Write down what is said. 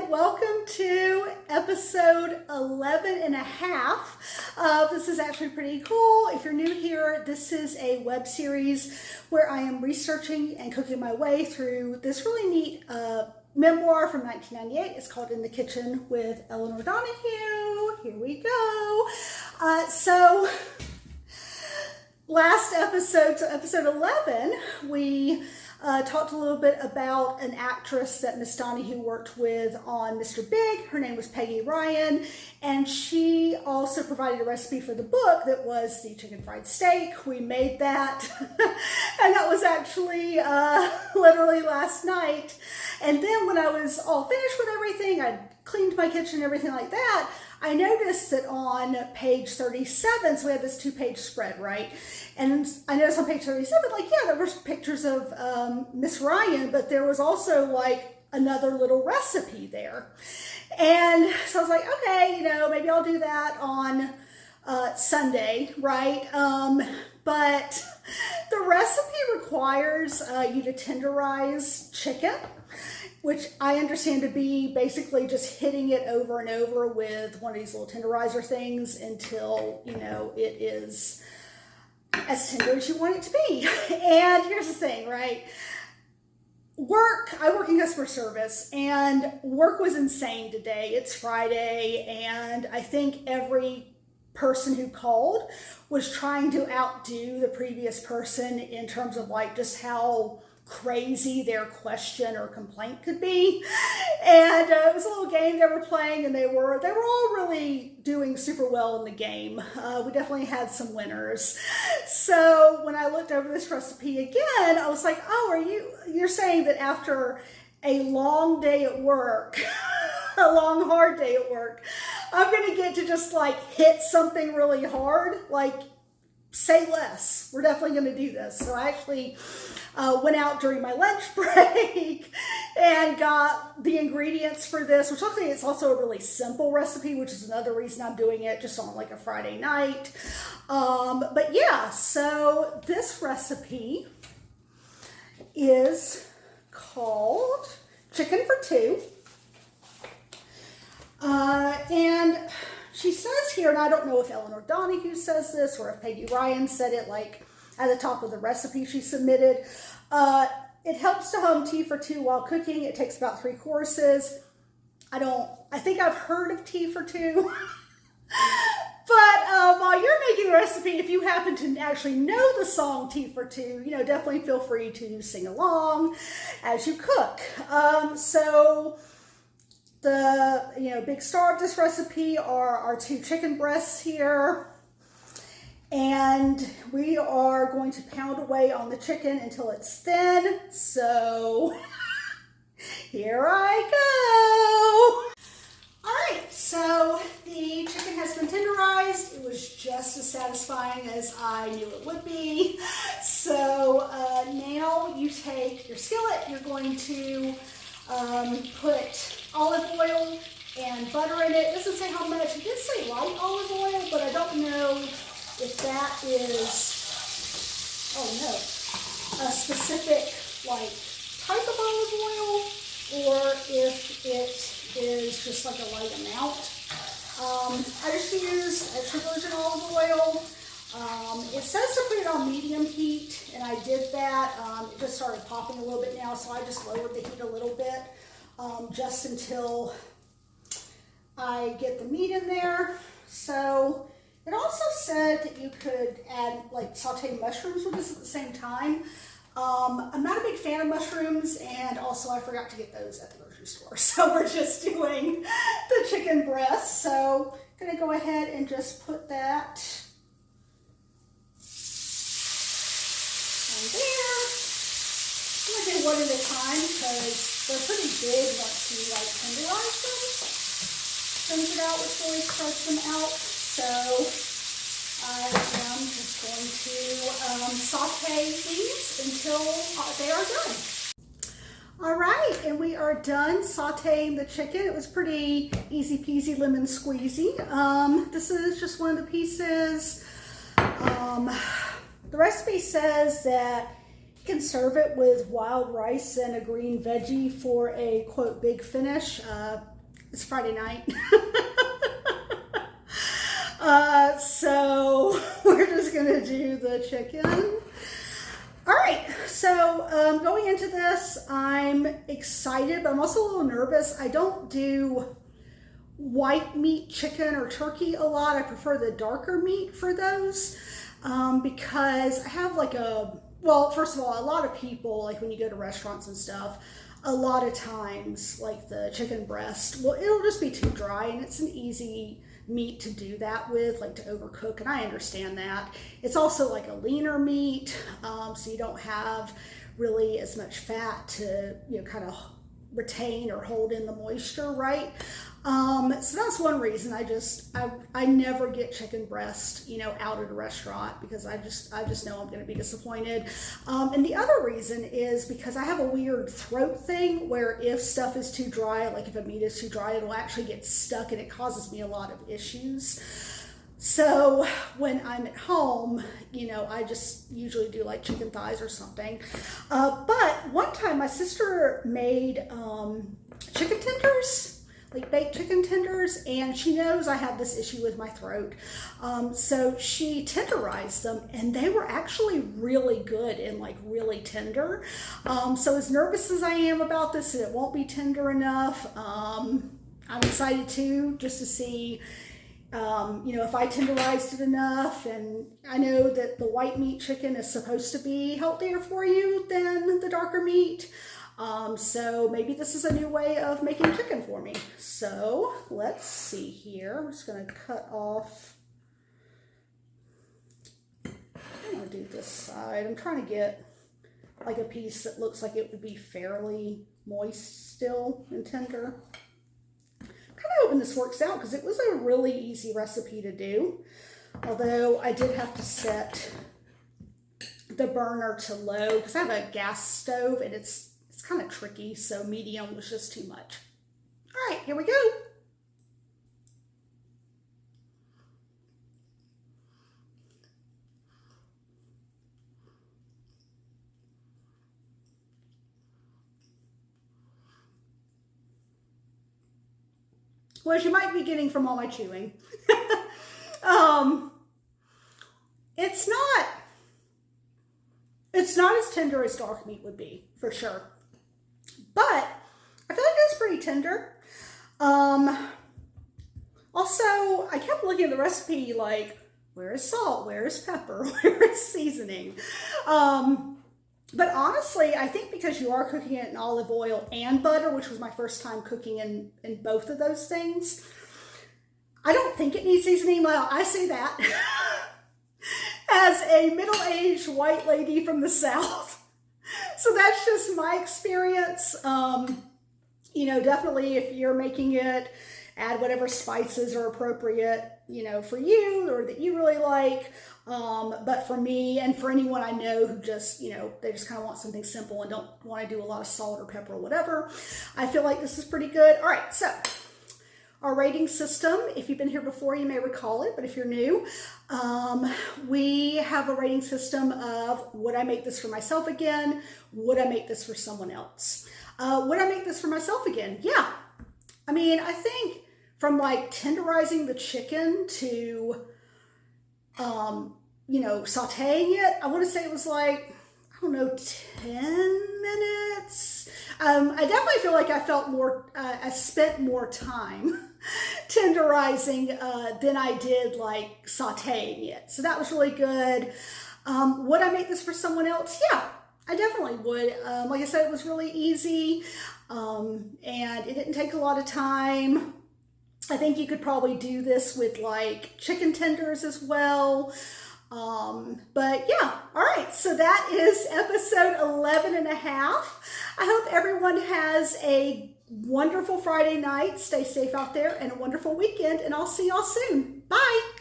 Welcome to episode 11 and a half. This is actually pretty cool. If you're new here, this is a web series where I am researching and cooking my way through this really neat memoir from 1998. It's called In the Kitchen with Elinor Donahue. Here we go. So last episode, so episode 11, we talked a little bit about an actress that Miss Donahue worked with on Mr. Big. Her name was Peggy Ryan, and she also provided a recipe for the book that was the chicken fried steak. We made that, and that was actually literally last night. And then when I was all finished with everything, I cleaned my kitchen and everything like that, I noticed that on page 37, so we had this 2-page spread, right? And I noticed on page 37, like, yeah, there were pictures of Miss Ryan, but there was also like another little recipe there. And so I was like, okay, maybe I'll do that on Sunday, right? But the recipe requires you to tenderize chicken, which I understand to be basically just hitting it over and over with one of these little tenderizer things until, it is as tender as you want it to be. And here's the thing, right? I work in customer service, and work was insane today. It's Friday, and I think every person who called was trying to outdo the previous person in terms of like just how crazy their question or complaint could be. And it was a little game they were playing, and they were all really doing super well in the game. We definitely had some winners. So when I looked over this recipe again, I was like, oh, you're saying that after a long day at work, a long hard day at work, I'm gonna get to just like hit something really hard? Like, say less. We're definitely gonna do this. So I actually went out during my lunch break and got the ingredients for this, which luckily it's also a really simple recipe, which is another reason I'm doing it just on like a Friday night. But yeah, so this recipe is called Chicken for Two. And she says here, and I don't know if Elinor Donahue says this or if Peggy Ryan said it like at the top of the recipe she submitted. It helps to hum tea for two while cooking. It takes about 3 courses. I think I've heard of tea for two. But while you're making the recipe, if you happen to actually know the song Tea for Two, definitely feel free to sing along as you cook. So the big star of this recipe are our 2 chicken breasts here. And we are going to pound away on the chicken until it's thin. So here I go. All right, so the chicken has been tenderized. It was just as satisfying as I knew it would be. So now you take your skillet. You're going to put olive oil and butter in it. It doesn't say how much. It did say light olive oil, but I don't know if that is, a specific like type of olive oil, or if it is just like a light amount. I just use extra virgin olive oil. It says to put it on medium heat, and I did that. It just started popping a little bit now, so I just lowered the heat a little bit, just until I get the meat in there. So it also said that you could add like sauteed mushrooms with this at the same time. I'm not a big fan of mushrooms, and also I forgot to get those at the grocery store. So we're just doing the chicken breast. So I'm gonna go ahead and just put that on there. I'm gonna do one at a time because they're pretty big once you like tenderize them. Things it out, which really spreads them out. So I am just going to saute these until they are done. All right, and we are done sauteing the chicken. It was pretty easy peasy lemon squeezy. This is just one of the pieces. The recipe says that you can serve it with wild rice and a green veggie for a, quote, big finish. It's Friday night. So we're just gonna do the chicken. All right, so going into this, I'm excited, but I'm also a little nervous. I don't do white meat chicken or turkey a lot. I prefer the darker meat for those because I have like well, first of all, a lot of people, like when you go to restaurants and stuff, a lot of times like the chicken breast, well, it'll just be too dry, and it's an easy meat to do that with, like to overcook, and I understand that. It's also like a leaner meat, so you don't have really as much fat to, you know, kind of retain or hold in the moisture, right? So that's one reason I never get chicken breast, you know, out at a restaurant, because I just know I'm going to be disappointed. And the other reason is because I have a weird throat thing where if stuff is too dry, like if a meat is too dry, it'll actually get stuck and it causes me a lot of issues. So when I'm at home, you know, I just usually do like chicken thighs or something. But one time my sister made chicken tenders, like baked chicken tenders, and she knows I have this issue with my throat. So she tenderized them, and they were actually really good and like really tender. So as nervous as I am about this and it won't be tender enough, I'm excited too, just to see you know, if I tenderized it enough. And I know that the white meat chicken is supposed to be healthier for you than the darker meat. So maybe this is a new way of making chicken for me. So let's see here. I'm just going to cut off. I'm going to do this side. I'm trying to get like a piece that looks like it would be fairly moist still and tender. I'm kind of hoping this works out because it was a really easy recipe to do. Although I did have to set the burner to low because I have a gas stove and it's kind of tricky, so medium was just too much. All right, here we go. Well, as you might be getting from all my chewing, it's not as tender as dark meat would be, for sure. But I feel like it's pretty tender. Also, I kept looking at the recipe like, where is salt? Where is pepper? Where is seasoning? But honestly, I think because you are cooking it in olive oil and butter, which was my first time cooking in both of those things, I don't think it needs seasoning. Well, I say that as a middle-aged white lady from the South. So that's just my experience. You know, definitely if you're making it, add whatever spices are appropriate, you know, for you or that you really like. But for me and for anyone I know who just, you know, they just kind of want something simple and don't want to do a lot of salt or pepper or whatever, I feel like this is pretty good. All right, so our rating system, if you've been here before, you may recall it, but if you're new, we have a rating system of, would I make this for myself again? Would I make this for someone else? Would I make this for myself again? Yeah. I mean, I think from like tenderizing the chicken to, you know, sauteing it, I want to say it was like, I don't know, 10 minutes. I definitely feel like I felt more, I spent more time tenderizing than I did like sauteing it. So that was really good. Would I make this for someone else? Yeah, I definitely would. Like I said, it was really easy and it didn't take a lot of time. I think you could probably do this with like chicken tenders as well. But yeah, all right, so that is episode 11 and a half. I hope everyone has a wonderful Friday night. Stay safe out there and a wonderful weekend, and I'll see y'all soon. Bye.